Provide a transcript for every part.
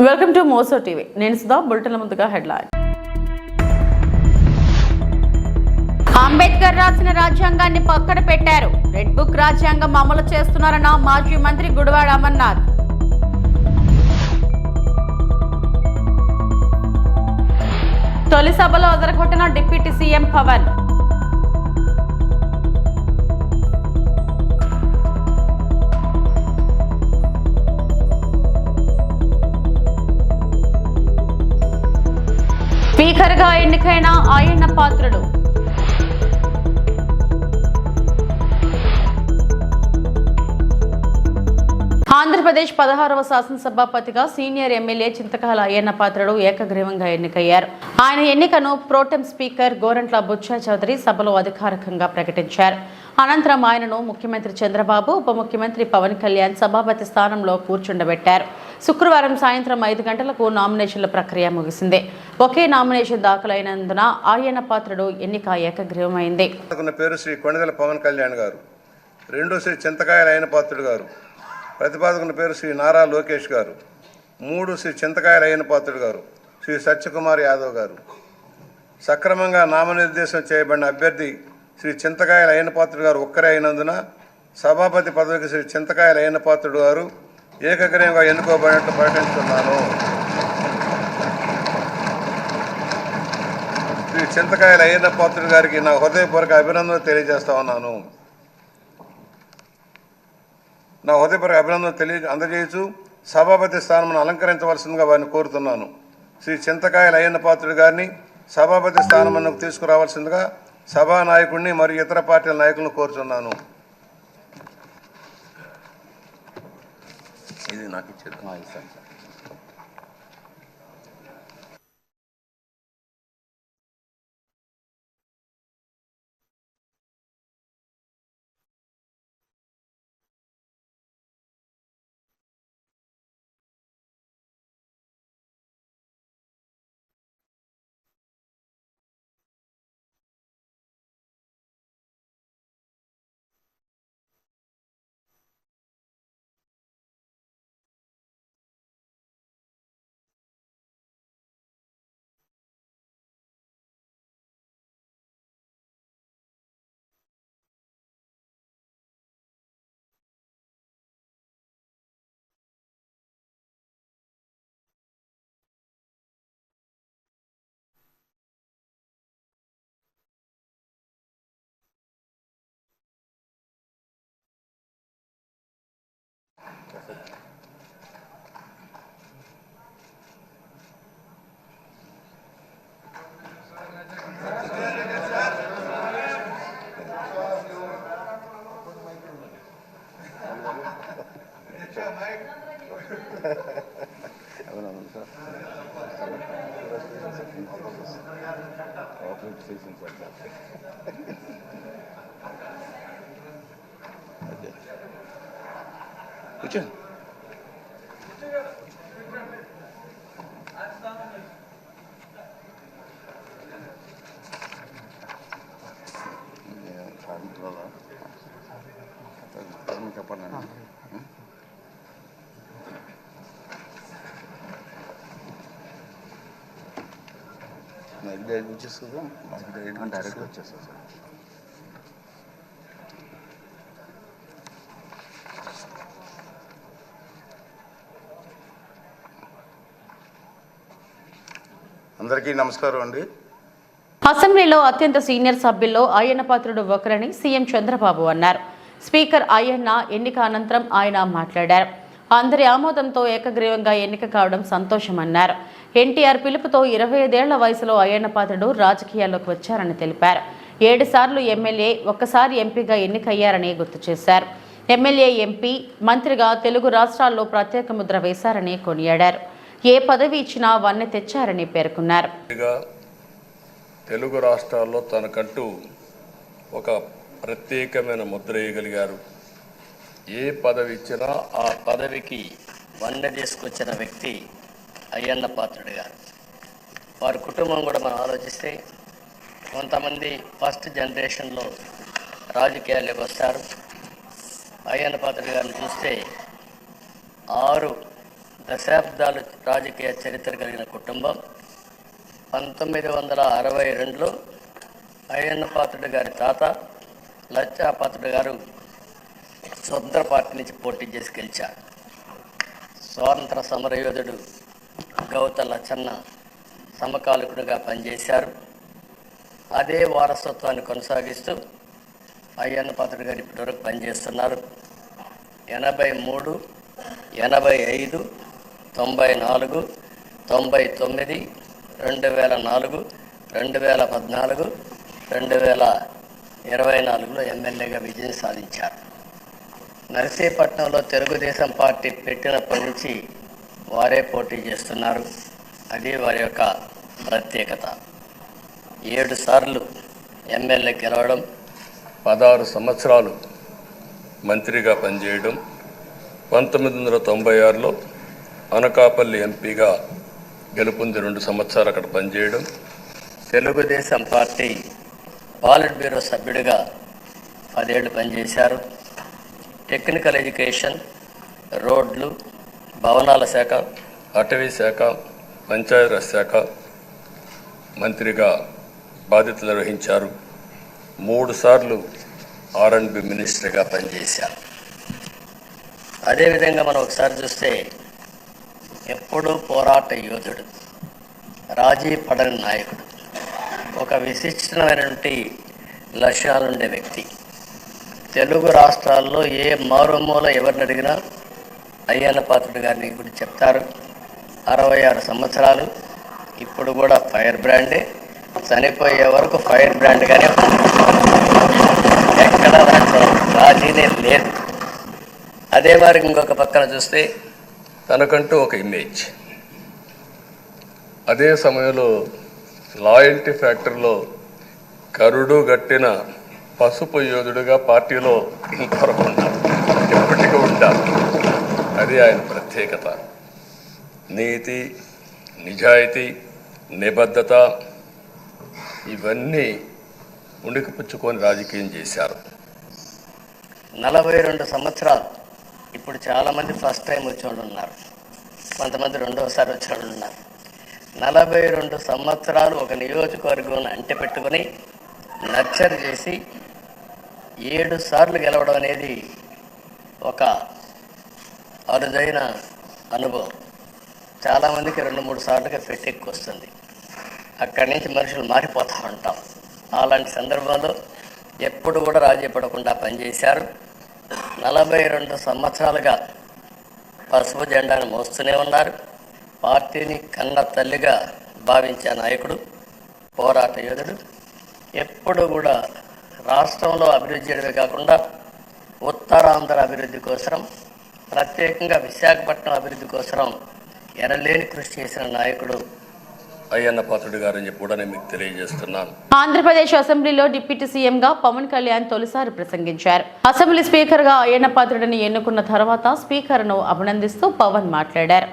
Welcome to Moussa TV. నేను సుధా. బులెటిన్ల ముందుగా headline. Ambedkar రాసిన రాజ్యాంగాన్ని పక్కన పెట్టారు. రెడ్ బుక్ రాజ్యాంగం అమలు చేస్తున్నారన్న మాజీ మంత్రి గుడివాడ అమర్నాథ్. తొలి సభలో అదరగొట్టిన డిప్యూటీ సీఎం పవన్. స్పీకర్గా ఎన్నికైన అయ్యన్న పాత్రుడు. ఆంధ్రప్రదేశ్ 16వ శాసనసభాపతిగా సీనియర్ ఎమ్మెల్యే చింతకాయల అయ్యన్న పాత్రుడు ఏకగ్రీవంగా ఎన్నికయ్యారు. ఆయన ఎన్నికను ప్రోటెం స్పీకర్ గోరంట్ల బుచ్చా చౌదరి సభలో అధికారికంగా ప్రకటించారు. అనంతరం ఆయనను ముఖ్యమంత్రి చంద్రబాబు, ఉప ముఖ్యమంత్రి పవన్ కళ్యాణ్ సభాపతి స్థానంలో కూర్చుండబెట్టారు. శుక్రవారం సాయంత్రం 5 గంటలకు నామినేషన్ల ప్రక్రియ ముగిసింది. ఒకే నామినేషన్ దాఖలైనందున అయ్యన్న పాత్రుడు ఎన్నిక ఏకగ్రీవమైంది. పేరు శ్రీ కొణిదెల పవన్ కళ్యాణ్ గారు, రెండో శ్రీ చింతకాయల అయ్యన్న పాత్రుడు గారు, ప్రతిపాదకుని పేరు శ్రీ నారా లోకేష్ గారు, 3 శ్రీ చింతకాయల అయ్యన్న పాత్రుడు గారు, శ్రీ సత్యకుమార్ యాదవ్ గారు. సక్రమంగా నామనిర్దేశం చేయబడిన అభ్యర్థి శ్రీ చింతకాయల అయ్యన్న పాత్రుడు గారు ఒక్కరే అయినందున సభాపతి పదవికి శ్రీ చింతకాయల అయ్యన్న పాత్రుడు గారు ఏకగ్రీవంగా ఎన్నుకోబడినట్టు ప్రకటిస్తున్నాను. శ్రీ చింతకాయల అయ్యన్న పాత్రుడు గారికి నా హృదయపూర్వక అభినందనలు తెలియజేస్తా ఉన్నాను. నా హృదయపూర్వక అభినందనలు అందజేయచ్చు సభాపతి స్థానం అలంకరించవలసిందిగా వారిని కోరుతున్నాను. శ్రీ చింతకాయల అయ్యన్న పాత్రుడు గారిని సభాపతి స్థానం తీసుకురావాల్సిందిగా సభానాయకుడిని మరియు ఇతర పార్టీల నాయకులను కోరుతున్నాను. ఇది నాకు ఇచ్చేది. కూర్చోండి. చెప్పండి. డైరెక్ట్ వచ్చేస్తా సార్. అందరికీ నమస్కారం అండి. అసెంబ్లీలో అత్యంత సీనియర్ సభ్యుల్లో అయ్యన్న పాత్రుడు ఒకరని సీఎం చంద్రబాబు అన్నారు. స్పీకర్ అయ్యన్న ఎన్నిక అనంతరం ఆయన మాట్లాడారు. అందరి ఆమోదంతో ఏకగ్రీవంగా ఎన్నిక కావడం సంతోషమన్నారు. ఎన్టీఆర్ పిలుపుతో 25 ఏళ్ల వయసులో అయ్యన్న పాత్రుడు రాజకీయాల్లోకి వచ్చారని తెలిపారు. 7 సార్లు ఎమ్మెల్యే, 1 సారి ఎంపీగా ఎన్నికయ్యారని గుర్తు చేశారు. ఎమ్మెల్యే, ఎంపీ, మంత్రిగా తెలుగు రాష్ట్రాల్లో ప్రత్యేక ముద్ర వేశారని కొనియాడారు. ఏ పదవి ఇచ్చినా వన్నె తెచ్చారని పేర్కొన్నారు. తెలుగు రాష్ట్రాల్లో తనకంటూ ఒక ప్రత్యేకమైన ముద్ర వేయగలిగారు. ఏ పదవి ఇచ్చినా ఆ పదవికి వన్నె తీసుకొచ్చిన వ్యక్తి అయ్యన్న పాత్రుడు గారు. వారి కుటుంబం కూడా మనం ఆలోచిస్తే కొంతమంది ఫస్ట్ జనరేషన్లో రాజకీయాల్లోకి వస్తారు. అయ్యన్న పాత్రుడు గారిని చూస్తే 6 దశాబ్దాలు రాజకీయ చరిత్ర కలిగిన కుటుంబం. 1962లో అయ్యన్న పాత్రుడు గారి తాత లచ్చాపాత్రుడు గారు స్వతంత్ర పార్టీ నుంచి పోటీ చేసి గెలిచారు. స్వాతంత్ర సమరయోధుడు గౌత లచ్చన్న సమకాలికుడిగా పనిచేశారు. అదే వారసత్వాన్ని కొనసాగిస్తూ అయ్యన్న పాత్రుడు గారు ఇప్పటివరకు పనిచేస్తున్నారు. 83, 85, 94, 99, 2004, 2014, 2024లో ఎమ్మెల్యేగా విజయం సాధించారు. నర్సీపట్నంలో తెలుగుదేశం పార్టీ పెట్టినప్పటి నుంచి వారే పోటీ చేస్తున్నారు. అది వారి యొక్క ప్రత్యేకత. 7 సార్లు ఎమ్మెల్యే గెలవడం, 16 సంవత్సరాలు మంత్రిగా పనిచేయడం, 1996లో అనకాపల్లి ఎంపీగా గెలుపొంది 2 సంవత్సరాలు అక్కడ పనిచేయడం, తెలుగుదేశం పార్టీ పాలిట్ బ్యూరో సభ్యుడిగా 10 ఏళ్ళు పనిచేశారు. టెక్నికల్ ఎడ్యుకేషన్, రోడ్లు, భవనాల శాఖ, అటవీ శాఖ, పంచాయతీరాజ్ శాఖ మంత్రిగా బాధ్యతలు నిర్వహించారు. 3 సార్లు R&B మినిస్టర్గా పనిచేశారు. అదేవిధంగా మనం ఒకసారి చూస్తే ఎప్పుడూ పోరాట యోధుడు, రాజీ పడని నాయకుడు, ఒక విశిష్టమైనటువంటి లక్ష్యాలుండే వ్యక్తి. తెలుగు రాష్ట్రాల్లో ఏ మారుమూల ఎవరిని అడిగినా అయ్యన్న పాత్రుడు గారిని గురించి చెప్తారు. 66 సంవత్సరాలు, ఇప్పుడు కూడా ఫైర్ బ్రాండే, చనిపోయే వరకు ఫైర్ బ్రాండ్గానే ఎక్కడ దాంట్లో రాజీనే లేదు. అదే మరి ఇంకొక పక్కన చూస్తే తనకంటూ ఒక ఇమేజ్. అదే సమయంలో లాయల్టీ ఫ్యాక్టరీలో కరుడు గట్టిన పసుపు యోధుడుగా పార్టీలో ఇంతవరకు ఉన్నారు, ఎప్పటికీ ఉంటారు. అది ఆయన ప్రత్యేకత. నీతి, నిజాయితీ, నిబద్ధత ఇవన్నీ ఉణికిపుచ్చుకొని రాజకీయం చేశారు. 42 సంవత్సరాలు. ఇప్పుడు చాలామంది ఫస్ట్ టైం వచ్చేవాళ్ళు ఉన్నారు, కొంతమంది రెండవసారి వచ్చేవాళ్ళు ఉన్నారు. 42 సంవత్సరాలు ఒక నియోజకవర్గం అంటి పెట్టుకొని నర్చర్ చేసి 7 సార్లు గెలవడం అనేది ఒక అరుదైన అనుభవం. చాలామందికి 2-3 సార్లుగా ఫెట్టెక్కి వస్తుంది. అక్కడి నుంచి మనుషులు మారిపోతూ ఉంటాం. అలాంటి సందర్భంలో ఎప్పుడు కూడా రాజీ పడకుండా పనిచేశారు. 42 సంవత్సరాలుగా పసుపు జెండాను మోస్తూనే ఉన్నారు. పార్టీని కన్న తల్లిగా భావించే నాయకుడు, పోరాట యోధుడు. ఎప్పుడు కూడా రాష్ట్రంలో అభివృద్ధి చేయడమే కాకుండా ఉత్తరాంధ్ర అభివృద్ధి కోసం, ప్రత్యేకంగా విశాఖపట్నం అభివృద్ధి కోసం ఎనలేని కృషి చేసిన నాయకుడు అయ్యన్న పాత్రుడు గారని చెప్పి కూడా నేను మీకు తెలియజేస్తున్నాను. ఆంధ్రప్రదేశ్ అసెంబ్లీలో డిప్యూటీ సీఎంగా పవన్ కళ్యాణ్ తొలిసారి ప్రసంగించారు. అసెంబ్లీ స్పీకర్గా అయ్యన్న పాత్రుడిని ఎన్నుకున్న తర్వాత స్పీకర్ను అభినందిస్తూ పవన్ మాట్లాడారు.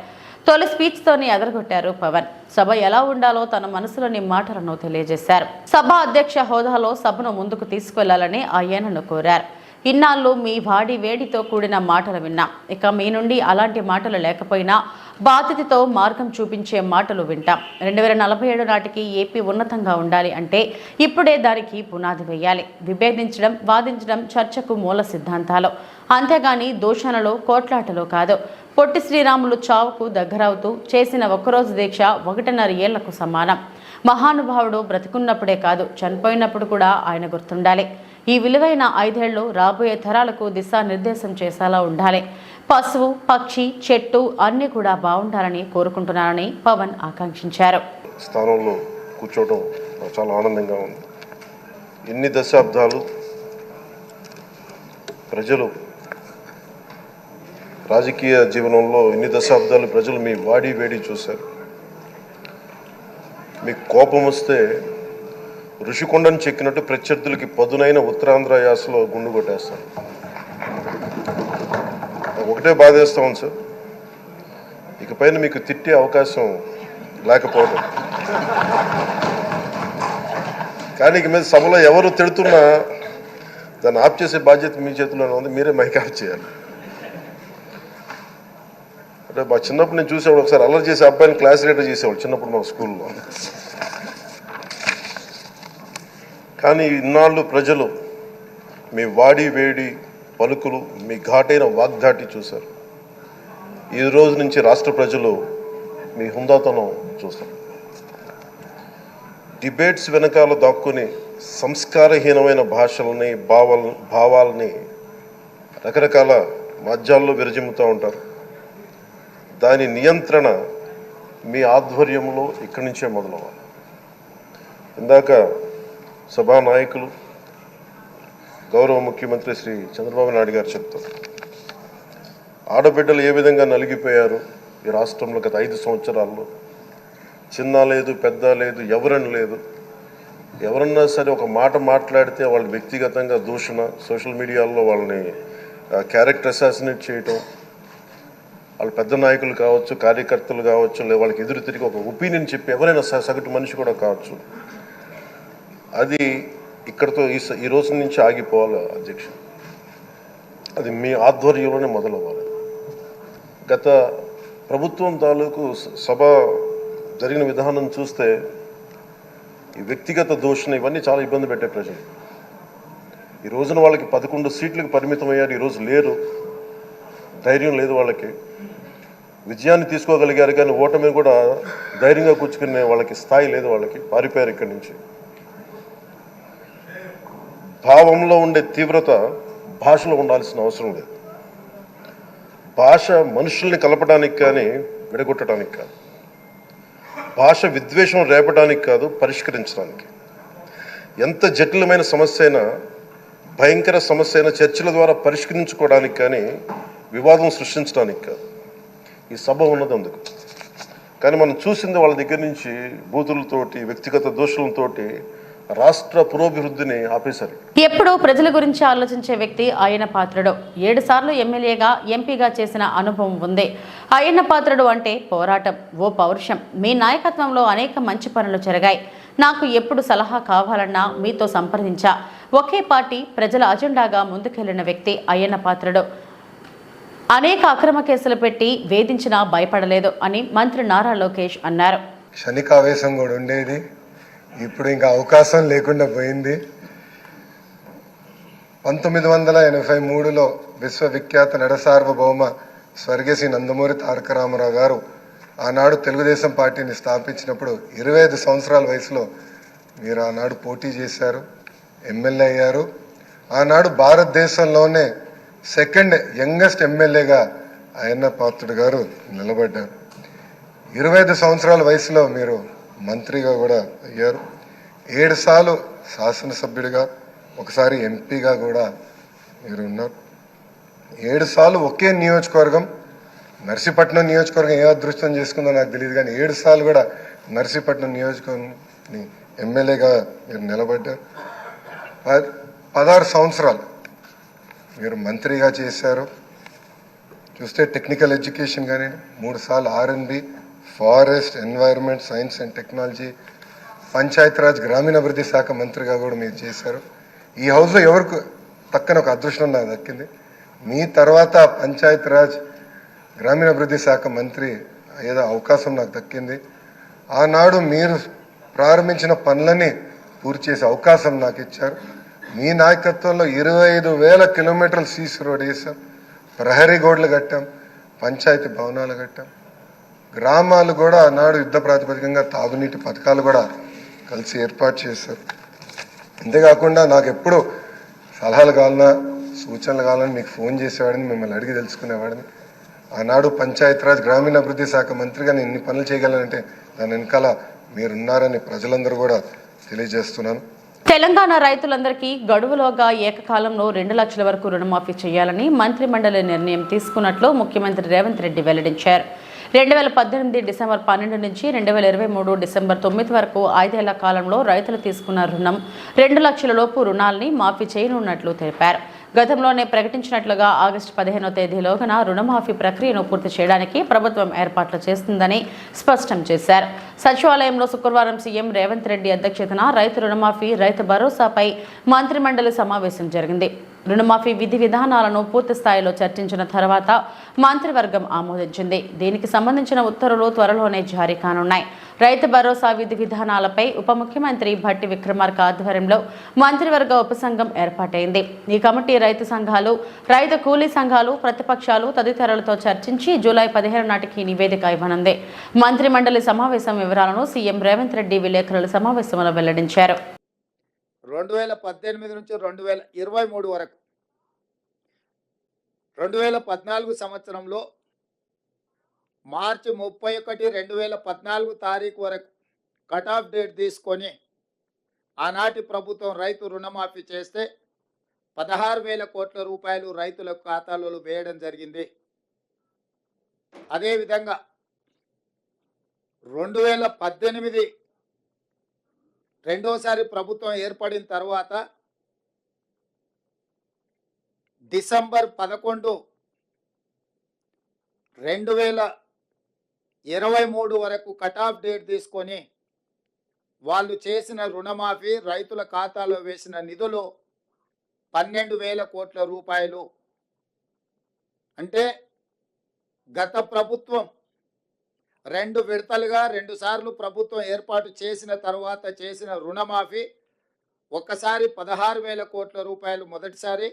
తొలి స్పీచ్తోనే అదరగొట్టారు పవన్. సభ ఎలా ఉండాలో తన మనసులోని మాటలను తెలియజేశారు. సభ అధ్యక్ష హోదాలో సభను ముందుకు తీసుకెళ్లాలని అయ్యన్నను కోరారు. ఇన్నాళ్ళు మీ వాడి వేడితో కూడిన మాటలు విన్నాం. ఇక మీ నుండి అలాంటి మాటలు లేకపోయినా బాధ్యతతో మార్గం చూపించే మాటలు వింటాం. 2047 నాటికి ఏపీ ఉన్నతంగా ఉండాలి అంటే ఇప్పుడే దానికి పునాది వేయాలి. విభేదించడం, వాదించడం చర్చకు మూల సిద్ధాంతాలు, అంతేగాని దూషణలు, కోట్లాటలు కాదు. పొట్టి శ్రీరాములు చావుకు దగ్గరవుతూ చేసిన ఒక్కరోజు దీక్ష 1.5 ఏళ్లకు సమానం. మహానుభావుడు బ్రతికున్నప్పుడే కాదు, చనిపోయినప్పుడు కూడా ఆయన గుర్తుండాలి. ఈ విలువైన 5 ఏళ్లు రాబోయే తరాలకు దిశానిర్దేశం చేసేలా ఉండాలి. పశువు, పక్షి, చెట్టు అన్నీ కూడా బాగుండాలని కోరుకుంటున్నారని పవన్ ఆకాంక్షించారు. స్థానంలో కూర్చోవడం చాలా ఆనందంగా ఉంది. ఎన్ని దశాబ్దాలు ప్రజలు రాజకీయ జీవనంలో ఎన్ని దశాబ్దాలు ప్రజలు మీ వాడి వేడి చూశారు. మీకు కోపం వస్తే ఋషికొండను చెక్కినట్టు ప్రత్యర్థులకి పదునైన ఉత్తరాంధ్ర యాసలో గుండు కొట్టేస్తారు. ఒకటే బాధేస్తా ఉంది సార్, ఇకపైన మీకు తిట్టే అవకాశం లేకపోవడం. కానీ ఇక మీద సభలో ఎవరు తిడుతున్నా దాన్ని ఆఫ్ చేసే బాధ్యత మీ చేతిలోనే ఉంది. మీరే మైక్ ఆఫ్ చేయాలి. అంటే మా చిన్నప్పుడు నేను చూసేవాడు, ఒకసారి అల్లరి చేసే అబ్బాయిని క్లాస్ లీడర్ చేసేవాడు చిన్నప్పుడు మా స్కూల్లో. కానీ ఇన్నాళ్ళు ప్రజలు మీ వాడి వేడి పలుకులు, మీ ఘాటైన వాగ్దాటి చూశారు. ఈ రోజు నుంచి రాష్ట్ర ప్రజలు మీ హుందాతనం చూస్తారు. డిబేట్స్ వెనకాల దాక్కుని సంస్కారహీనమైన భాషలని భావాలని రకరకాల మాధ్యాల్లో విరజిమ్ముతూ ఉంటారు. దాని నియంత్రణ మీ ఆధ్వర్యంలో ఇక్కడి నుంచే మొదలవ్వాలి. ఇందాక సభానాయకులు గౌరవ ముఖ్యమంత్రి శ్రీ చంద్రబాబు నాయుడు గారు చెప్తారు, ఆడబిడ్డలు ఏ విధంగా నలిగిపోయారు ఈ రాష్ట్రంలో గత 5 సంవత్సరాల్లో. చిన్న లేదు, పెద్ద లేదు, ఎవరని లేదు. ఎవరన్నా సరే ఒక మాట మాట్లాడితే వాళ్ళు వ్యక్తిగతంగా దూషణ, సోషల్ మీడియాలో వాళ్ళని క్యారెక్టర్ అసాసినేట్ చేయటం, వాళ్ళు పెద్ద నాయకులు కావచ్చు, కార్యకర్తలు కావచ్చు, లేదా వాళ్ళకి ఎదురు తిరిగి ఒక ఒపీనియన్ చెప్పి ఎవరైనా సగటు మనిషి కూడా కావచ్చు. అది ఇక్కడితో ఈ రోజు నుంచి ఆగిపోవాలి అధ్యక్ష. అది మీ ఆధ్వర్యంలోనే మొదలవ్వాలి. గత ప్రభుత్వం తాలూకు సభ జరిగిన విధానం చూస్తే ఈ వ్యక్తిగత దూషణ ఇవన్నీ చాలా ఇబ్బంది పెట్టే ప్రజలు. ఈ రోజున వాళ్ళకి 11 సీట్లకు పరిమితమయ్యారు, ఈరోజు లేరు, ధైర్యం లేదు వాళ్ళకి. విజయాన్ని తీసుకోగలిగారు కానీ ఓటమిని కూడా ధైర్యంగా కూర్చుకునే వాళ్ళకి స్థాయి లేదు, వాళ్ళకి పారిపోయారు ఇక్కడి నుంచి. భావంలో ఉండే తీవ్రత భాషలో ఉండాల్సిన అవసరం లేదు. భాష మనుషుల్ని కలపడానికి కానీ విడగొట్టడానికి కాదు. భాష విద్వేషం రేపడానికి కాదు, పరిష్కరించడానికి. ఎంత జటిలమైన సమస్య అయినా, భయంకర సమస్య అయినా చర్చల ద్వారా పరిష్కరించుకోవడానికి కానీ వివాదం సృష్టించడానికి కాదు. ఈ సభ ఉన్నది అందుకు. కానీ మనం చూసింది వాళ్ళ దగ్గర నుంచి బూతులతోటి, వ్యక్తిగత దోషులతోటి రాష్ట్ర పురోభివృద్ధిని ఆపేశారు. ఎప్పుడూ ప్రజల గురించి ఆలోచించే వ్యక్తి అయ్యన్న పాత్రుడు. 7 సార్లు ఎమ్మెల్యేగా, ఎంపీగా చేసిన అనుభవం ఉంది. అయ్యన్న పాత్రుడు అంటే పోరాటం, ఓ పౌరుషం. మీ నాయకత్వంలో అనేక మంచి పనులు జరిగాయి. నాకు ఎప్పుడు సలహా కావాలన్నా మీతో సంప్రదించా. ఒకే పార్టీ ప్రజల అజెండాగా ముందుకెళ్లిన వ్యక్తి అయ్యన్న పాత్రుడు. అనేక అక్రమ కేసులు పెట్టి వేధించినా భయపడలేదు అని మంత్రి నారా లోకేష్ అన్నారు. క్షణికావేశం కూడా ఉండేది, ఇప్పుడు ఇంకా అవకాశం లేకుండా పోయింది. 1983లో విశ్వవిఖ్యాత నడసార్వభౌమ స్వర్గీయ శ్రీ నందమూరి తారక రామారావు గారు ఆనాడు తెలుగుదేశం పార్టీని స్థాపించినప్పుడు 25 సంవత్సరాల వయసులో మీరు ఆనాడు పోటీ చేశారు, ఎమ్మెల్యే అయ్యారు. ఆనాడు భారతదేశంలోనే సెకండ్ యంగెస్ట్ ఎమ్మెల్యేగా అయ్యన్న పాత్రుడు గారు నిలబడ్డారు. 25 సంవత్సరాల వయసులో మీరు మంత్రిగా కూడా అయ్యారు. 7 సార్లు శాసనసభ్యుడిగా, ఒకసారి ఎంపీగా కూడా మీరు ఉన్నారు. 7 సార్లు ఒకే నియోజకవర్గం, నర్సీపట్నం నియోజకవర్గం ఏ అదృష్టం చేసుకుందో నాకు తెలియదు, కానీ 7 సార్లు కూడా నర్సీపట్నం నియోజకవర్గం ఎమ్మెల్యేగా మీరు నిలబడ్డారు. 16 సంవత్సరాలు మీరు మంత్రిగా చేశారు. చూస్తే టెక్నికల్ ఎడ్యుకేషన్ కానీ 3 సార్లు R&B, forest, environment, science and technology, Panchayati Raj గ్రామీణాభివృద్ధి శాఖ మంత్రిగా కూడా మీరు చేశారు. ఈ హౌస్లో ఎవరికి పక్కన ఒక అదృష్టం నాకు దక్కింది. మీ తర్వాత పంచాయతీరాజ్ గ్రామీణాభివృద్ధి శాఖ మంత్రి అయ్యేదో అవకాశం నాకు దక్కింది. ఆనాడు మీరు ప్రారంభించిన పనులని పూర్తి చేసే అవకాశం నాకు ఇచ్చారు. మీ నాయకత్వంలో 25,000 కిలోమీటర్లు సీసీ రోడ్ వేసాం, ప్రహరీ గోడలు కట్టాం, పంచాయతీ భవనాలు కట్టాం. గ్రామాలు కూడా ఆనాడు యుద్ధ ప్రాతిపదికంగా తాగునీటి పథకాలు కూడా కలిసి ఏర్పాటు చేశారు. అంతేకాకుండా నాకు ఎప్పుడు సలహాలు కావాలన్నా, సూచనలు కావాలని మీకు ఫోన్ చేసేవాడిని, మిమ్మల్ని అడిగి తెలుసుకునేవాడిని. ఆనాడు పంచాయతీరాజ్ గ్రామీణాభివృద్ధి శాఖ మంత్రిగా నేను ఇన్ని పనులు చేయగలనంటే దాని వెనకాల మీరున్నారని ప్రజలందరూ కూడా తెలియజేస్తున్నాను. తెలంగాణ రైతులందరికీ గడువులోగా ఏకకాలంలో 2 లక్షల వరకు రుణమాఫీ చేయాలని మంత్రి మండలి నిర్ణయం తీసుకున్నట్లు ముఖ్యమంత్రి రేవంత్ రెడ్డి వెల్లడించారు. 2018 డిసెంబర్ 12 నుంచి 2023 డిసెంబర్ 9 వరకు 5 ఏళ్ల కాలంలో రైతులు తీసుకున్న రుణం 2 లక్షల లోపు రుణాలని మాఫీ చేయనున్నట్లు తెలిపారు. గతంలోనే ప్రకటించినట్లుగా ఆగస్టు 15వ తేదీలోగా రుణమాఫీ ప్రక్రియను పూర్తి చేయడానికి ప్రభుత్వం ఏర్పాట్లు చేస్తుందని స్పష్టం చేశారు. సచివాలయంలో శుక్రవారం సీఎం రేవంత్ రెడ్డి అధ్యక్షతన రైతు రుణమాఫీ, రైతు భరోసాపై మంత్రి మండలి సమావేశం జరిగింది. రుణమాఫీ విధి విధానాలను పూర్తి స్థాయిలో చర్చించిన తర్వాత మంత్రివర్గం ఆమోదించింది. దీనికి సంబంధించిన ఉత్తర్వులు త్వరలోనే జారీ కానున్నాయి. రైతు భరోసా విధి విధానాలపై ఉప ముఖ్యమంత్రి భట్టి విక్రమార్క ఆధ్వర్యంలో మంత్రివర్గ ఉపసంఘం ఏర్పాటైంది. ఈ కమిటీ రైతు సంఘాలు, రైతు కూలీ సంఘాలు, ప్రతిపక్షాలు తదితరులతో చర్చించి జూలై 15 నాటికి నివేదిక ఇవ్వనుంది. మంత్రిమండలి సమావేశం వివరాలను సీఎం రేవంత్ రెడ్డి విలేకరుల సమావేశంలో వెల్లడించారు. 2018 నుంచి 2023 వరకు 2014 సంవత్సరంలో మార్చి 31, 2014 తారీఖు వరకు కట్ ఆఫ్ డేట్ తీసుకొని ఆనాటి ప్రభుత్వం రైతు రుణమాఫీ చేస్తే 16,000 కోట్ల రూపాయలు రైతుల ఖాతాలలో వేయడం జరిగింది. అదేవిధంగా 2018 రెండోసారి ప్రభుత్వం ఏర్పడిన తర్వాత డిసెంబర్ 11, 2023 వరకు కట్ ఆఫ్ డేట్ తీసుకొని వాళ్ళు చేసిన రుణమాఫీ రైతుల ఖాతాలో వేసిన నిధులు 12,000 కోట్ల రూపాయలు. అంటే గత ప్రభుత్వం 2 విడతలుగా 2 సార్లు ప్రభుత్వం ఏర్పాటు చేసిన తర్వాత చేసిన రుణమాఫీ ఒక్కసారి 16,000 కోట్ల రూపాయలు మొదటిసారి,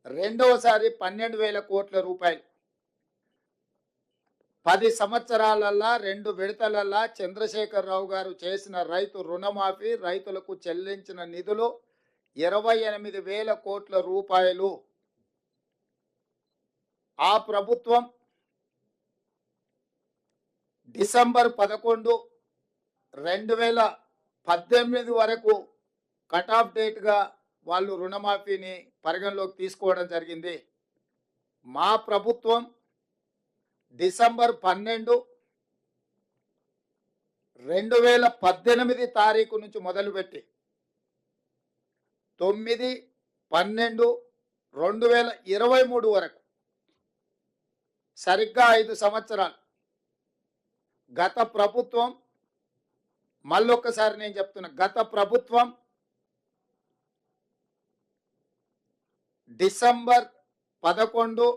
రెండవసారి 12,000 కోట్ల రూపాయలు. 10 సంవత్సరాలల్లా 2 విడతలల్లా చంద్రశేఖరరావు గారు చేసిన రైతు రుణమాఫీ రైతులకు చెల్లించిన నిధులు 28,000 కోట్ల రూపాయలు. ఆ ప్రభుత్వం డిసెంబర్ 11, 2018 వరకు కట్ ఆఫ్ డేట్గా వాళ్ళు రుణమాఫీని పరిగణలోకి తీసుకోవడం జరిగింది. మా ప్రభుత్వం డిసెంబర్ 12, 2018 తారీఖు నుంచి మొదలుపెట్టి 9, 12, 2023 వరకు సరిగ్గా 5 సంవత్సరాలు గత ప్రభుత్వం, మళ్ళొక్కసారి నేను చెప్తున్నా, గత ప్రభుత్వం డిసెంబర్ 11,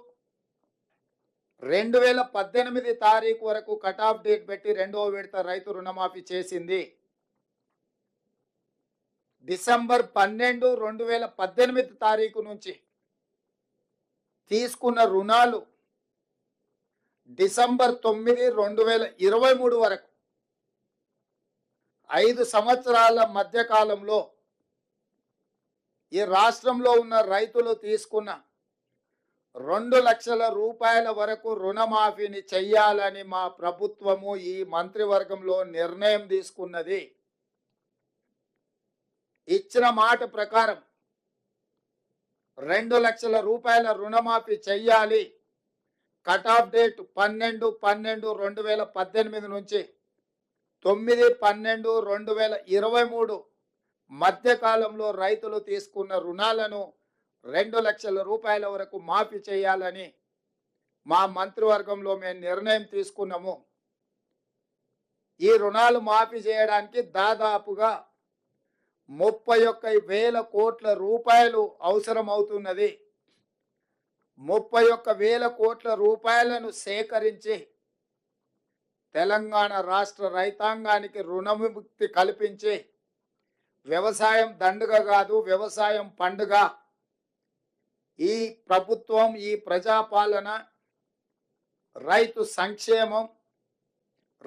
2018 తారీఖు వరకు కట్ ఆఫ్ డేట్ పెట్టి రెండవ విడత రైతు రుణమాఫీ చేసింది. డిసెంబర్ 12, 2018 తారీఖు నుంచి తీసుకున్న రుణాలు డిసెంబర్ 9, 2023 వరకు 5 సంవత్సరాల మధ్య కాలంలో ఈ రాష్ట్రంలో ఉన్న రైతులు తీసుకున్న 2 లక్షల రూపాయల వరకు రుణమాఫీని చెయ్యాలని మా ప్రభుత్వము ఈ మంత్రివర్గంలో నిర్ణయం తీసుకున్నది. ఇచ్చిన మాట ప్రకారం 2 లక్షల రూపాయల రుణమాఫీ చెయ్యాలి. కట్ ఆఫ్ డేట్ 12, 12, 2018 నుంచి 9, 12, 2023 మధ్యకాలంలో రైతులు తీసుకున్న రుణాలను 2 లక్షల రూపాయల వరకు మాఫీ చేయాలని మా మంత్రివర్గంలో మేము నిర్ణయం తీసుకున్నాము. ఈ రుణాలు మాఫీ చేయడానికి దాదాపుగా 31,000 కోట్ల రూపాయలు అవసరం అవుతున్నది. 31,000 కోట్ల రూపాయలను సేకరించి తెలంగాణ రాష్ట్ర రైతాంగానికి రుణవిముక్తి కల్పించి వ్యవసాయం దండుగ కాదు, వ్యవసాయం పండుగ. ఈ ప్రభుత్వం, ఈ ప్రజాపాలన రైతు సంక్షేమం,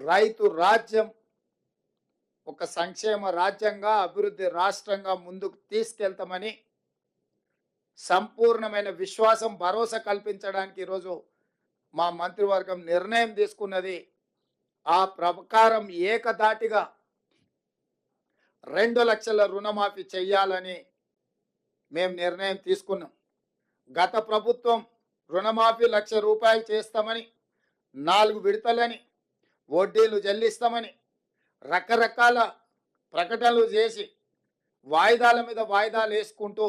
రైతు రాజ్యం ఒక సంక్షేమ రాజ్యంగా, అభివృద్ధి రాష్ట్రంగా ముందుకు తీసుకెళ్తామని సంపూర్ణమైన విశ్వాసం, భరోసా కల్పించడానికి ఈరోజు మా మంత్రివర్గం నిర్ణయం తీసుకున్నది. ఆ ప్రకారం ఏకధాటిగా 2 లక్షల రుణమాఫీ చెయ్యాలని మేము నిర్ణయం తీసుకున్నాం. గత ప్రభుత్వం రుణమాఫీ 1,00,000 రూపాయలు చేస్తామని, 4 విడతలని, వడ్డీలు చెల్లిస్తామని రకరకాల ప్రకటనలు చేసి వాయిదాల మీద వాయిదాలు వేసుకుంటూ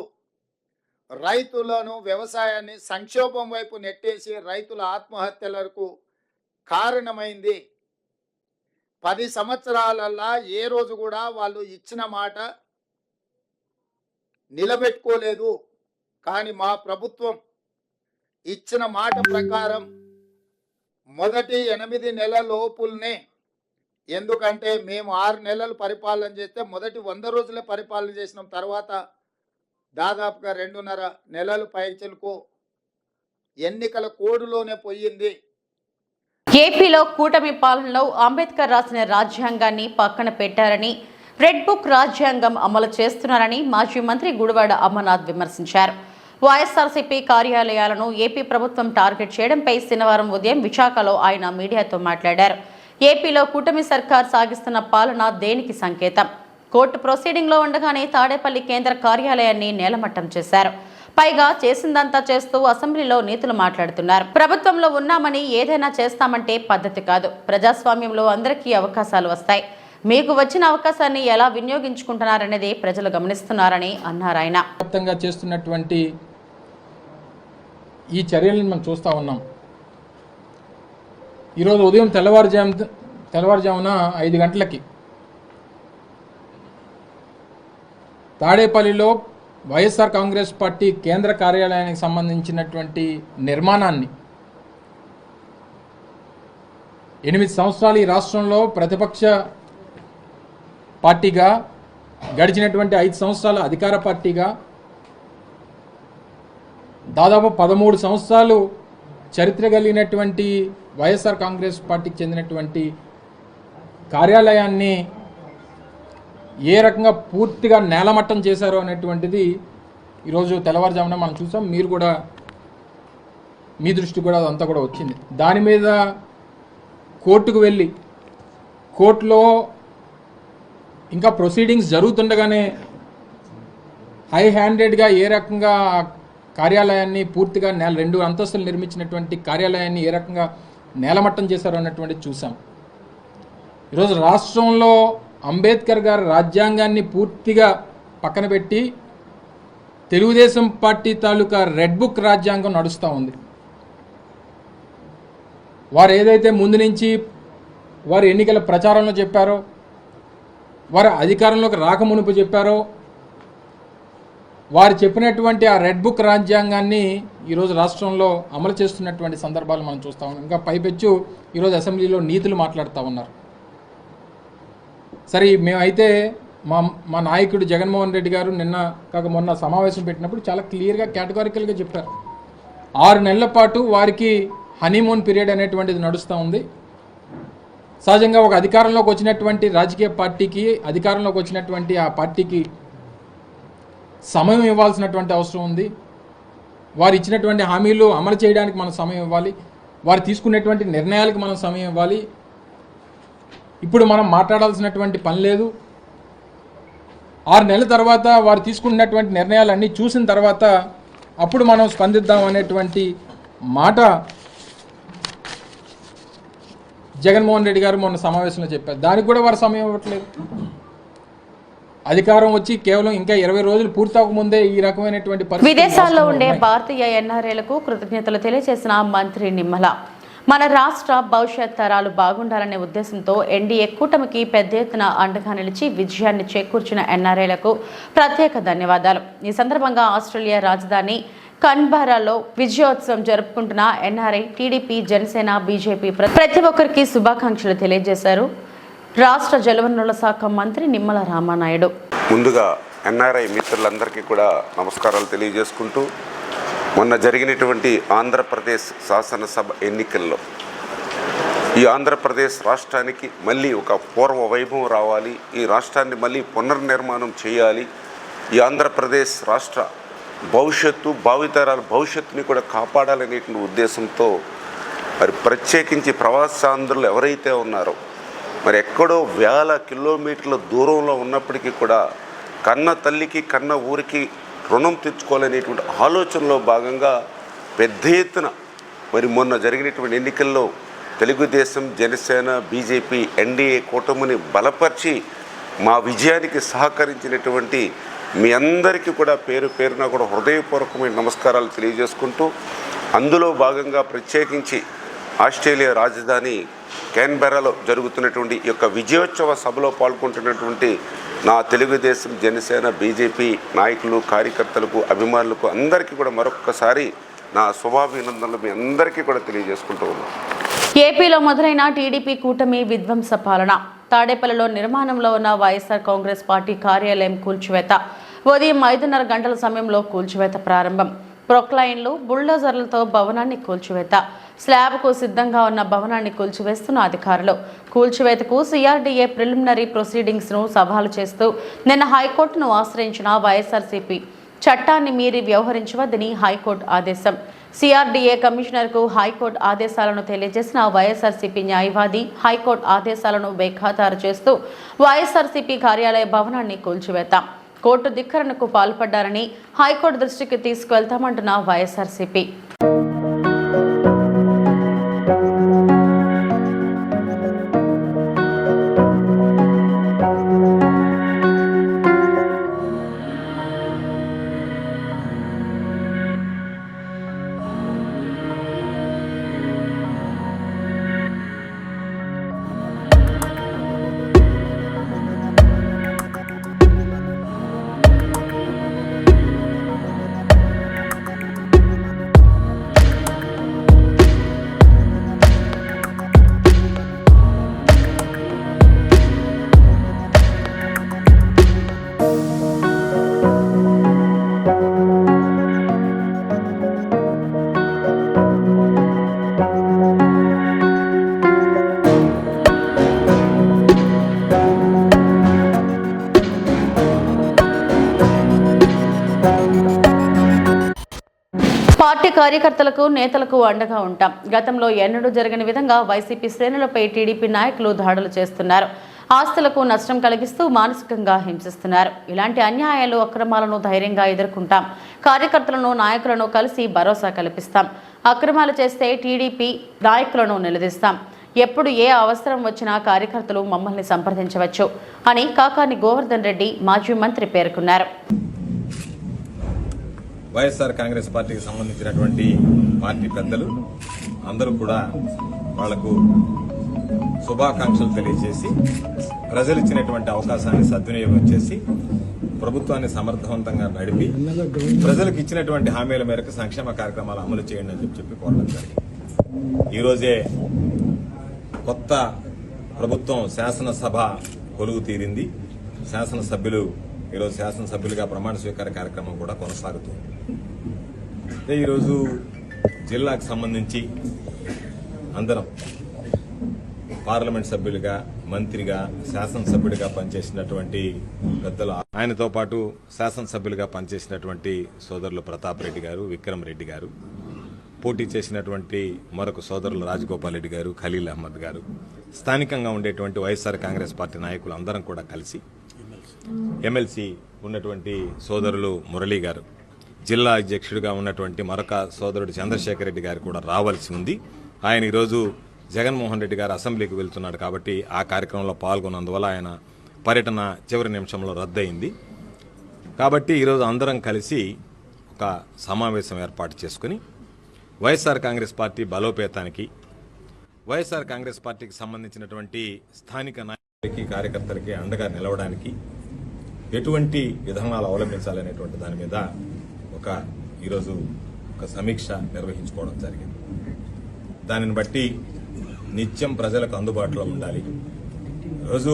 రైతులను, వ్యవసాయాన్ని సంక్షోభం వైపు నెట్టేసి రైతుల ఆత్మహత్యలకు కారణమైంది. 10 సంవత్సరాలల్లా ఏ రోజు కూడా వాళ్ళు ఇచ్చిన మాట నిలబెట్టుకోలేదు. కానీ మా ప్రభుత్వం ఇచ్చిన మాట ప్రకారం మొదటి 8 నెలల లోపుల్నే, ఎందుకంటే మేము 6 నెలలు పరిపాలన చేస్తే మొదటి 100 రోజులే పరిపాలన చేసిన తర్వాత దాదాపుగా 2.5 నెలలు పైచలకు ఎన్నికల కోడ్లోనే పోయింది. ఏపీలో కూటమి పాలనలో అంబేద్కర్ రాసిన రాజ్యాంగాన్ని పక్కన పెట్టారని, రెడ్ బుక్ రాజ్యాంగం అమలు చేస్తున్నారని మాజీ మంత్రి గుడివాడ అమర్నాథ్ విమర్శించారు. వైఎస్ఆర్సీపీ కార్యాలయాలను ఏపీ ప్రభుత్వం టార్గెట్ చేయడంపై శనివారం ఉదయం విశాఖలో ఆయన మీడియాతో మాట్లాడారు. ఏపీలో కూటమి సర్కార్ సాగిస్తున్న పాలన దేనికి సంకేతం? కోర్టు ప్రొసీడింగ్లో ఉండగానే తాడేపల్లి కేంద్ర కార్యాలయాన్ని నేలమట్టం చేశారు. పైగా చేసిందంతా చేస్తూ అసెంబ్లీలో నీతులు మాట్లాడుతున్నారు. ప్రభుత్వంలో ఉన్నామని ఏదైనా చేస్తామంటే పద్ధతి కాదు. ప్రజాస్వామ్యంలో అందరికీ అవకాశాలు వస్తాయి. మీకు వచ్చిన అవకాశాన్ని ఎలా వినియోగించుకుంటున్నారనేది ప్రజలు గమనిస్తున్నారని అన్నారు. ఆయన వ్యాప్తంగా చేస్తున్నటువంటి ఈ చర్యలను మనం చూస్తూ ఉన్నాం. ఈరోజు ఉదయం తెల్లవారుజామున 5 గంటలకి తాడేపల్లిలో వైఎస్ఆర్ కాంగ్రెస్ పార్టీ కేంద్ర కార్యాలయానికి సంబంధించినటువంటి నిర్మాణాన్ని 8 సంవత్సరాలు ఈ రాష్ట్రంలో ప్రతిపక్ష పార్టీగా, గడిచినటువంటి 5 సంవత్సరాల అధికార పార్టీగా, దాదాపు 13 సంవత్సరాలు చరిత్ర కలిగినటువంటి వైఎస్ఆర్ కాంగ్రెస్ పార్టీకి చెందినటువంటి కార్యాలయాన్ని ఏ రకంగా పూర్తిగా నేలమట్టం చేశారో అనేటువంటిది ఈరోజు తెల్లవారుజామున మనం చూసాం. మీరు కూడా మీ దృష్టి కూడా అదంతా కూడా వచ్చింది. దాని మీద కోర్టుకు వెళ్ళి కోర్టులో ఇంకా ప్రొసీడింగ్స్ జరుగుతుండగానే హై హ్యాండెడ్గా ఏ రకంగా కార్యాలయాన్ని పూర్తిగా 2 అంతస్తులు నిర్మించినటువంటి కార్యాలయాన్ని ఏ రకంగా నేలమట్టం చేశారో అన్నటువంటిది చూసాం. ఈరోజు రాష్ట్రంలో అంబేద్కర్ గారి రాజ్యాంగాన్ని పూర్తిగా పక్కన పెట్టి తెలుగుదేశం పార్టీ తాలూకా రెడ్ బుక్ రాజ్యాంగం నడుస్తూ ఉంది. వారు ఏదైతే ముందు నుంచి వారు ఎన్నికల ప్రచారంలో చెప్పారో, వారు అధికారంలోకి రాకమునుపు చెప్పారో, వారు చెప్పినటువంటి ఆ రెడ్ బుక్ రాజ్యాంగాన్ని ఈరోజు రాష్ట్రంలో అమలు చేస్తున్నటువంటి సందర్భాలు మనం చూస్తూ ఉన్నాం. ఇంకా పైపెచ్చు ఈరోజు అసెంబ్లీలో నీతులు మాట్లాడుతూ ఉన్నారు. సరే, మేమైతే మా నాయకుడు జగన్మోహన్ రెడ్డి గారు మొన్న సమావేశం పెట్టినప్పుడు చాలా క్లియర్గా కేటగారికల్గా చెప్పారు. 6 నెలల పాటు వారికి హనీమూన్ పీరియడ్ అనేటువంటిది నడుస్తూ ఉంది. సహజంగా ఒక అధికారంలోకి వచ్చినటువంటి రాజకీయ పార్టీకి, అధికారంలోకి వచ్చినటువంటి ఆ పార్టీకి సమయం ఇవ్వాల్సినటువంటి అవసరం ఉంది. వారు ఇచ్చినటువంటి హామీలు అమలు చేయడానికి మనం సమయం ఇవ్వాలి. వారు తీసుకునేటువంటి నిర్ణయాలకు మనం సమయం ఇవ్వాలి. ఇప్పుడు మనం మాట్లాడాల్సినటువంటి పని లేదు. 6 నెలల తర్వాత వారు తీసుకున్నటువంటి నిర్ణయాలన్నీ చూసిన తర్వాత అప్పుడు మనం స్పందిద్దాం అనేటువంటి మాట జగన్మోహన్ రెడ్డి గారు మొన్న సమావేశంలో చెప్పారు. దానికి కూడా వారు సమయం ఇవ్వట్లేదు. అధికారం వచ్చి కేవలం ఇంకా 20 రోజులు పూర్తవకముందే ఈ రకమైనటువంటి విదేశాల్లో ఉండే భారతీయ ఎన్ఆర్ఐలకు కృతజ్ఞతలు తెలియజేసిన మంత్రి నిమ్మల, మన రాష్ట్ర భవిష్యత్ తరాలు బాగుండాలనే ఉద్దేశంతో ఎన్డీఏ కూటమికి పెద్ద ఎత్తున అండగా నిలిచి విజయాన్ని చేకూర్చిన ఎన్ఆర్ఐలకు ప్రత్యేక ధన్యవాదాలు. ఈ సందర్భంగా ఆస్ట్రేలియా రాజధాని కన్బరాలో విజయోత్సవం జరుపుకుంటున్న ఎన్ఆర్ఐ, టీడీపీ, జనసేన, బీజేపీ ప్రతి ఒక్కరికి శుభాకాంక్షలు తెలియజేశారు రాష్ట్ర జలవనరుల శాఖ మంత్రి నిమ్మల రామానాయుడు. ముందుగా ఎన్ఆర్ఐ మిత్రులందరికీ కూడా నమస్కారాలు తెలియజేసుకుంటూ, మొన్న జరిగినటువంటి ఆంధ్రప్రదేశ్ శాసనసభ ఎన్నికల్లో ఈ ఆంధ్రప్రదేశ్ రాష్ట్రానికి మళ్ళీ ఒక పూర్వ వైభవం రావాలి, ఈ రాష్ట్రాన్ని మళ్ళీ పునర్నిర్మాణం చేయాలి, ఈ ఆంధ్రప్రదేశ్ రాష్ట్ర భవిష్యత్తు, భావితరాల భవిష్యత్తుని కూడా కాపాడాలనేటువంటి ఉద్దేశంతో మరి ప్రత్యేకించి ప్రవాసాంధ్రులు ఎవరైతే ఉన్నారో, మరి ఎక్కడో వేల కిలోమీటర్ల దూరంలో ఉన్నప్పటికీ కూడా కన్న తల్లికి కన్న ఊరికి రుణం తెచ్చుకోవాలనేటువంటి ఆలోచనలో భాగంగా పెద్ద ఎత్తున మరి మొన్న జరిగినటువంటి ఎన్నికల్లో తెలుగుదేశం, జనసేన, బీజేపీ, ఎన్డీఏ కూటమిని బలపరిచి మా విజయానికి సహకరించినటువంటి మీ అందరికీ కూడా పేరు పేరున కూడా హృదయపూర్వకమైన నమస్కారాలు తెలియజేసుకుంటూ, అందులో భాగంగా ప్రత్యేకించి ఆస్ట్రేలియా రాజధాని క్యాన్బెరాలో జరుగుతున్నటువంటి ఈ యొక్క విజయోత్సవ సభలో పాల్గొంటున్నటువంటి నా తెలుగుదేశం, జనసేన, బీజేపీ నాయకులు, కార్యకర్తలకు, అభిమానులకు అందరికీ కూడా మరొక్కసారి నా శుభాభినందనలు మీ అందరికీ కూడా తెలియజేసుకుంటూ ఉన్నాను. ఏపీలో మొదలైన టీడీపీ కూటమి విధ్వంస పాలన. తాడేపల్లిలో నిర్మాణంలో ఉన్న వైఎస్ఆర్ కాంగ్రెస్ పార్టీ కార్యాలయం కూల్చివేత. ఉదయం 5:30 గంటల సమయంలో కూల్చివేత ప్రారంభం. ప్రొక్లైన్లు, బుల్డోజర్లతో భవనాన్ని కూల్చివేత. స్లాబ్కు సిద్ధంగా ఉన్న భవనాన్ని కూల్చివేస్తున్న అధికారులు. కూల్చివేతకు సిఆర్డీఏ ప్రిలిమినరీ ప్రొసీడింగ్స్ను సవాలు చేస్తూ నిన్న హైకోర్టును ఆశ్రయించిన వైఎస్ఆర్సీపీ చట్టాన్ని మీరి వ్యవహరించవద్దని హైకోర్టు ఆదేశం. సిఆర్డీఏ కమిషనర్కు హైకోర్టు ఆదేశాలను తెలియజేసిన వైఎస్ఆర్సీపీ న్యాయవాది హైకోర్టు ఆదేశాలను బేఖాతారు చేస్తూ వైఎస్ఆర్సీపీ కార్యాలయ భవనాన్ని కూల్చివేత. కోర్టు ధిక్కరణకు పాల్పడ్డారని హైకోర్టు దృష్టికి తీసుకువెళ్తామంటున్న వైఎస్ఆర్సీపీ. పార్టీ కార్యకర్తలకు, నేతలకు అండగా ఉంటాం. గతంలో ఎన్నడూ జరగని విధంగా వైసీపీ శ్రేణులపై టీడీపీ నాయకులు దాడులు చేస్తున్నారు. ఆస్తులకు నష్టం కలిగిస్తూ మానసికంగా హింసిస్తున్నారు. ఇలాంటి అన్యాయాలు, అక్రమాలను ధైర్యంగా ఎదుర్కొంటాం. కార్యకర్తలను, నాయకులను కలిసి భరోసా కల్పిస్తాం. అక్రమాలు చేస్తే టీడీపీ నాయకులను నిలదీస్తాం. ఎప్పుడు ఏ అవసరం వచ్చినా కార్యకర్తలు మమ్మల్ని సంప్రదించవచ్చు అని కాకాని గోవర్ధన్ రెడ్డి మాజీ మంత్రి పేర్కొన్నారు. వైఎస్ఆర్ కాంగ్రెస్ పార్టీకి సంబంధించినటువంటి పార్టీ పెద్దలు అందరూ కూడా వాళ్లకు శుభాకాంక్షలు తెలియజేసి ప్రజలు ఇచ్చినటువంటి అవకాశాన్ని సద్వినియోగం చేసి ప్రభుత్వాన్ని సమర్థవంతంగా నడిపి ప్రజలకు ఇచ్చినటువంటి హామీల మేరకు సంక్షేమ కార్యక్రమాలు అమలు చేయండి అని చెప్పి కోరడం జరిగింది. ఈరోజే కొత్త ప్రభుత్వం శాసనసభ కొలువు తీరింది. శాసనసభ్యులు ఈరోజు శాసనసభ్యులుగా ప్రమాణ స్వీకార కార్యక్రమం కూడా కొనసాగుతుంది. ఈరోజు జిల్లాకు సంబంధించి అందరం పార్లమెంట్ సభ్యులుగా, మంత్రిగా, శాసనసభ్యుడిగా పనిచేసినటువంటి పెద్దలు, ఆయనతో పాటు శాసనసభ్యులుగా పనిచేసినటువంటి సోదరులు ప్రతాప్ రెడ్డి గారు, విక్రమ్ రెడ్డి గారు, పోటీ చేసినటువంటి మరొక సోదరులు రాజగోపాల్ రెడ్డి గారు, ఖలీల్ అహ్మద్ గారు, స్థానికంగా ఉండేటువంటి వైఎస్ఆర్ కాంగ్రెస్ పార్టీ నాయకులు అందరం కూడా కలిసి ఎమ్మెల్సీ ఉన్నటువంటి సోదరులు మురళీ గారు, జిల్లా అధ్యక్షుడిగా ఉన్నటువంటి మరొక సోదరుడు చంద్రశేఖర్ రెడ్డి గారు కూడా రావాల్సి ఉంది. ఆయన ఈరోజు జగన్మోహన్ రెడ్డి గారు అసెంబ్లీకి వెళ్తున్నాడు కాబట్టి ఆ కార్యక్రమంలో పాల్గొన్నందువల్ల ఆయన పర్యటన చివరి నిమిషంలో రద్దయింది. కాబట్టి ఈరోజు అందరం కలిసి ఒక సమావేశం ఏర్పాటు చేసుకుని వైఎస్ఆర్ కాంగ్రెస్ పార్టీ బలోపేతానికి, వైఎస్ఆర్ కాంగ్రెస్ పార్టీకి సంబంధించినటువంటి స్థానిక నాయకులకి, కార్యకర్తలకి అండగా నిలవడానికి ఎటువంటి విధానాలు అవలంబించాలనేటువంటి దాని మీద ఈరోజు ఒక సమీక్ష నిర్వహించుకోవడం జరిగింది. దానిని బట్టి నిత్యం ప్రజలకు అందుబాటులో ఉండాలి. రోజు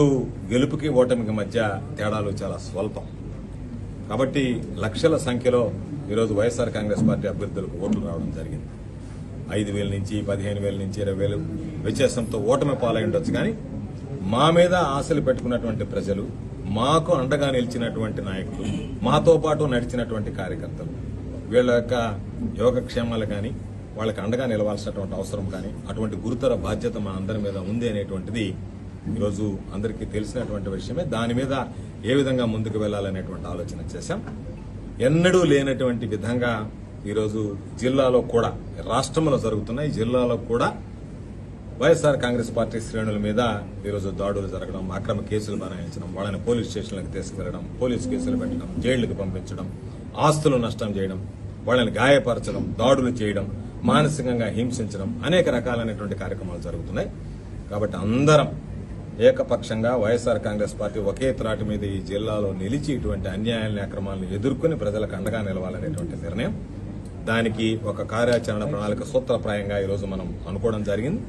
గెలుపుకి ఓటమికి మధ్య తేడాలు చాలా స్వల్పం. కాబట్టి లక్షల సంఖ్యలో ఈరోజు వైఎస్ఆర్ కాంగ్రెస్ పార్టీ అభ్యర్థులకు ఓట్లు రావడం జరిగింది. 5,000 నుంచి 15,000 నుంచి 20,000 వ్యత్యాసంతో ఓటమి పాలై ఉండొచ్చు. కానీ మా మీద ఆశలు పెట్టుకున్నటువంటి ప్రజలు, మాకు అండగా నిలిచినటువంటి నాయకులు, మాతో పాటు నడిచినటువంటి కార్యకర్తలు, వీళ్ళ యొక్క యోగక్షేమాలు కానీ, వాళ్ళకి అండగా నిలవాల్సినటువంటి అవసరం కానీ, అటువంటి గురుతర బాధ్యత మా అందరి మీద ఉంది అనేటువంటిది ఈరోజు అందరికీ తెలిసినటువంటి విషయమే. దాని మీద ఏ విధంగా ముందుకు వెళ్లాలనేటువంటి ఆలోచన చేశాం. ఎన్నడూ లేనటువంటి విధంగా ఈరోజు జిల్లాలో కూడా, రాష్ట్రంలో జరుగుతున్నాయి, జిల్లాలో కూడా వైఎస్ఆర్ కాంగ్రెస్ పార్టీ శ్రేణుల మీద ఈరోజు దాడులు జరగడం, అక్రమ కేసులు బనాయించడం, వాళ్ళని పోలీస్ స్టేషన్లకు తీసుకెళ్లడం, పోలీస్ కేసులు పెట్టడం, జైళ్లకు పంపించడం, ఆస్తులు నష్టం చేయడం, వాళ్ళని గాయపరచడం, దాడులు చేయడం, మానసికంగా హింసించడం, అనేక రకాలైనటువంటి కార్యక్రమాలు జరుగుతున్నాయి. కాబట్టి అందరం ఏకపక్షంగా వైఎస్ఆర్ కాంగ్రెస్ పార్టీ ఒకే త్రాటి మీద ఈ జిల్లాలో నిలిచి ఇటువంటి అన్యాయాలని అక్రమాలను ఎదుర్కొని ప్రజలకు అండగా నిలవాలనేటువంటి నిర్ణయం, దానికి ఒక కార్యాచరణ ప్రణాళిక సూత్రప్రాయంగా ఈరోజు మనం అనుకోవడం జరిగింది.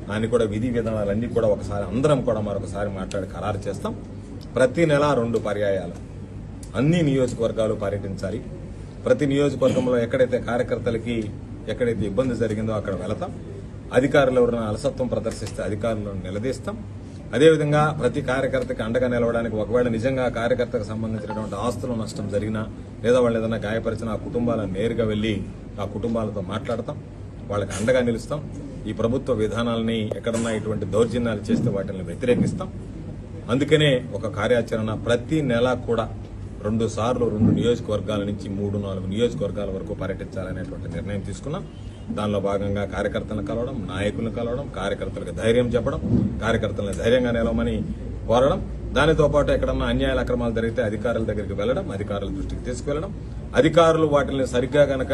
దాన్ని కూడా విధి విధానాలన్నీ కూడా ఒకసారి అందరం కూడా మరొకసారి మాట్లాడి ఖరారు చేస్తాం. ప్రతి నెల 2 పర్యాయాలు అన్ని నియోజకవర్గాలు పర్యటించాలి. ప్రతి నియోజకవర్గంలో ఎక్కడైతే కార్యకర్తలకి ఎక్కడైతే ఇబ్బంది జరిగిందో అక్కడ వెళతాం. అధికారులు ఎవరైనా అలసత్వం ప్రదర్శిస్తే అధికారులను నిలదీస్తాం. అదేవిధంగా ప్రతి కార్యకర్తకి అండగా నిలవడానికి ఒకవేళ నిజంగా కార్యకర్తకు సంబంధించినటువంటి ఆస్తుల నష్టం జరిగినా లేదా వాళ్ళు ఏదైనా గాయపరిచిన ఆ కుటుంబాలను నేరుగా వెళ్లి ఆ కుటుంబాలతో మాట్లాడతాం, వాళ్ళకి అండగా నిలుస్తాం. ఈ ప్రభుత్వ విధానాలని ఎక్కడన్నా ఇటువంటి దౌర్జన్యాలు చేస్తే వాటిని వ్యతిరేకిస్తాం. అందుకనే ఒక కార్యాచరణ ప్రతి నెల కూడా 2 సార్లు 2 నియోజకవర్గాల నుంచి 3-4 నియోజకవర్గాల వరకు పర్యటించాలనేటువంటి నిర్ణయం తీసుకున్నాం. దానిలో భాగంగా కార్యకర్తలను కలవడం, నాయకులను కలవడం, కార్యకర్తలకు ధైర్యం చెప్పడం, కార్యకర్తలను ధైర్యంగా నిలవమని కోరడం, దానితో పాటు ఎక్కడన్నా అన్యాయాల అక్రమాలు జరిగితే అధికారుల దగ్గరికి వెళ్లడం, అధికారుల దృష్టికి తీసుకువెళ్లడం, అధికారులు వాటిని సరిగ్గా గనక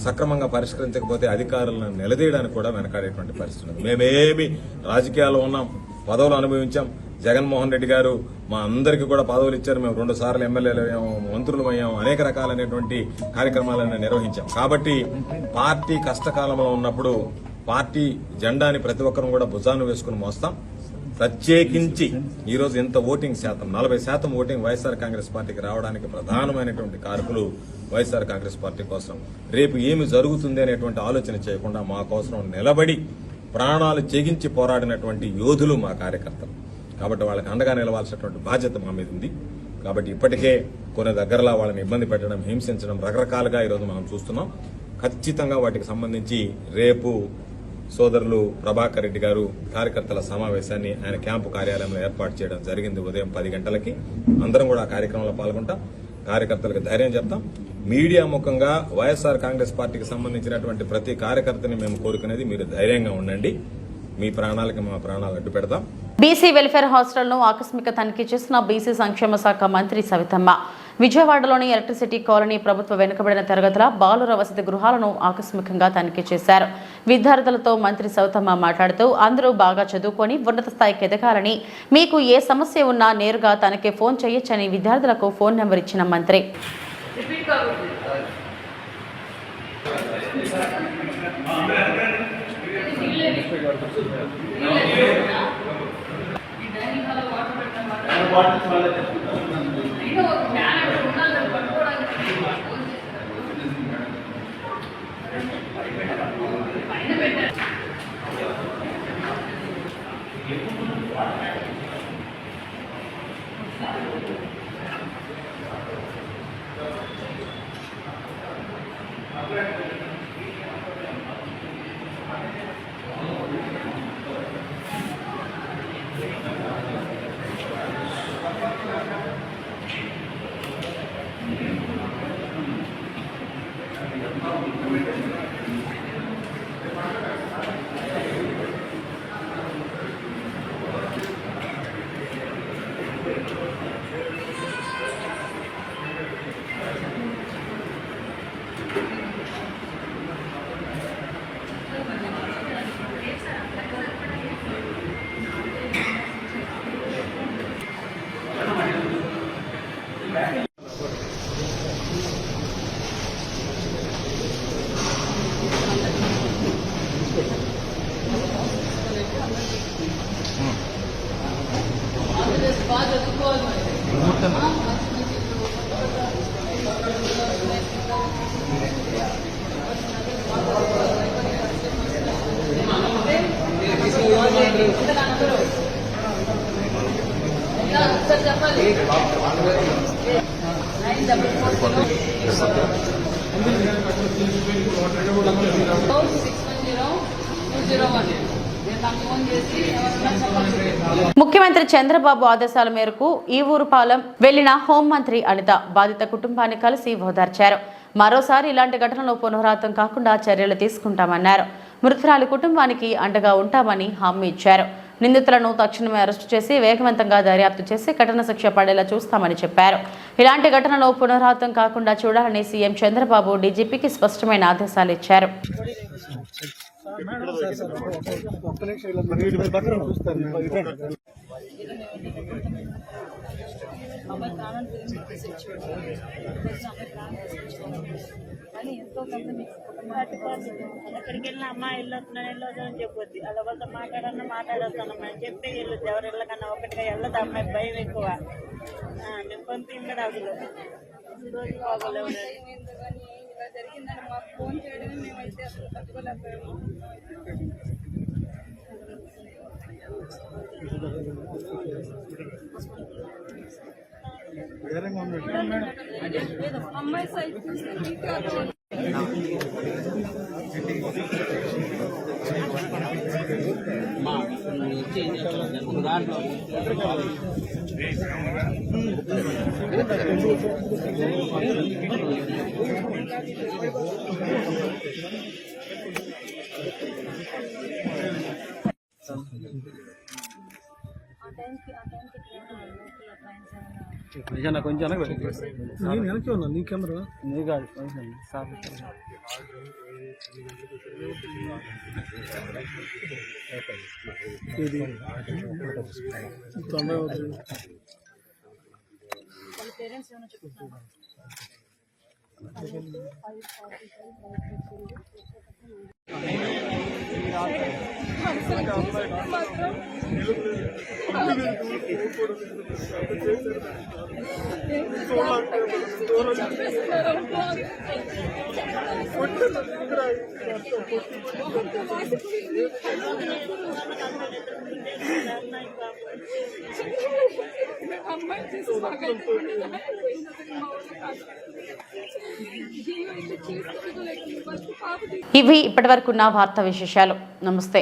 సక్రమంగా పరిష్కరించకపోతే అధికారులను నిలదీయడానికి కూడా వెనకాడేటువంటి పరిస్థితి ఉంది. మేమేమి రాజకీయాల్లో ఉన్నాం, పదవులు అనుభవించాం. జగన్మోహన్ రెడ్డి గారు మా అందరికీ కూడా పదవులు ఇచ్చారు. మేము 2 సార్లు ఎమ్మెల్యేలు అయ్యాము, మంత్రులు అయ్యాము, అనేక రకాలైనటువంటి కార్యక్రమాలను నిర్వహించాం. కాబట్టి పార్టీ కష్టకాలంలో ఉన్నప్పుడు పార్టీ జెండాని ప్రతి ఒక్కరూ కూడా భుజాన్ని వేసుకుని మోస్తాం. ప్రత్యేకించి ఈరోజు ఎంత ఓటింగ్ శాతం, 40% ఓటింగ్ వైఎస్ఆర్ కాంగ్రెస్ పార్టీకి రావడానికి ప్రధానమైనటువంటి కారకులు వైఎస్ఆర్ కాంగ్రెస్ పార్టీ కోసం రేపు ఏమి జరుగుతుంది అనేటువంటి ఆలోచన చేయకుండా మా కోసం నిలబడి ప్రాణాలు తెగించి పోరాడినటువంటి యోధులు మా కార్యకర్తలు. కాబట్టి వాళ్ళకి అండగా నిలవాల్సినటువంటి బాధ్యత మా మీద ఉంది. కాబట్టి ఇప్పటికే కొన్ని దగ్గరలో వాళ్ళని ఇబ్బంది పెట్టడం, హింసించడం రకరకాలుగా ఈరోజు మనం చూస్తున్నాం. ఖచ్చితంగా వాటికి సంబంధించి రేపు సోదరులు ప్రభాకర్ రెడ్డి గారు కార్యకర్తల సమావేశాన్ని ఆయన క్యాంపు కార్యాలయంలో ఏర్పాటు చేయడం జరిగింది. ఉదయం 10 గంటలకి అందరం కూడా ఆ కార్యక్రమంలో పాల్గొంటాం. కార్యకర్తలకు ధైర్యం చెప్తాం. మీడియా ముఖంగా వైఎస్ఆర్ కాంగ్రెస్ పార్టీకి సంబంధించినటువంటి ప్రతి కార్యకర్తని మేము కోరుకునేది మీరు ధైర్యంగా ఉండండి, మీ ప్రాణాలకి మా ప్రాణాలు అడ్డు పెడతాం. బీసీ వెల్ఫేర్ హాస్టల్ను ఆకస్మిక తనిఖీ చేసిన బీసీ సంక్షేమ శాఖ మంత్రి సవితమ్మ విజయవాడలోని ఎలక్ట్రిసిటీ కాలనీ ప్రభుత్వ వెనుకబడిన తరగతుల బాలుర వసతి గృహాలను ఆకస్మికంగా తనిఖీ చేశారు. విద్యార్థులతో మంత్రి సవితమ్మ మాట్లాడుతూ అందరూ బాగా చదువుకొని ఉన్నత స్థాయికి ఎదగాలని, మీకు ఏ సమస్య ఉన్నా నేరుగా తనకే ఫోన్ చేయొచ్చని విద్యార్థులకు ఫోన్ నెంబర్ ఇచ్చిన మంత్రి ముఖ్యమంత్రి చంద్రబాబు ఆదేశాల మేరకు ఈ ఊరుపాలెం వెళ్లిన హోంమంత్రి అనిత బాధిత కుటుంబాన్ని కలిసి ఓదార్చారు. మరోసారి ఇలాంటి ఘటనలు పునరావృతం కాకుండా చర్యలు తీసుకుంటామన్నారు. మృతురాలి కుటుంబానికి అండగా ఉంటామని హామీ ఇచ్చారు. నిందితులను తక్షణమే అరెస్టు చేసి వేగవంతంగా దర్యాప్తు చేసి కఠిన శిక్ష పడేలా చూస్తామని చెప్పారు. ఇలాంటి ఘటనలు పునరావృతం కాకుండా చూడాలని సీఎం చంద్రబాబు డీజీపీకి స్పష్టమైన ఆదేశాలు ఇచ్చారు. ఎక్కడికి వెళ్ళిన అమ్మ వెళ్ళొద్దని చెప్పొద్ది అలా వాళ్ళతో మాట్లాడొస్తానమ్మా చెప్తే వెళ్ళొద్దు ఎవరు వెళ్ళకన్నా ఒకటిగా వెళ్ళదు అమ్మాయి భయం ఎక్కువ మేము పంపించడు అసలు రోజు బాగోలేవు జరిగిందని మాకు ఫోన్ చేయడమే మేమైతే అసలు తట్టుకోలేకపోయాము. అమ్మాయి సైట్ చూస్తే కొంచెం నేను వెనక్కి ఉన్నా నీ కెమెరా నీ కాదు ఇది తొందర పేరెంట్స్ ఏమైనా చెప్తున్నారు ఇవి ఇప్పటివరకున్న వార్తా విశేషాలు. నమస్తే.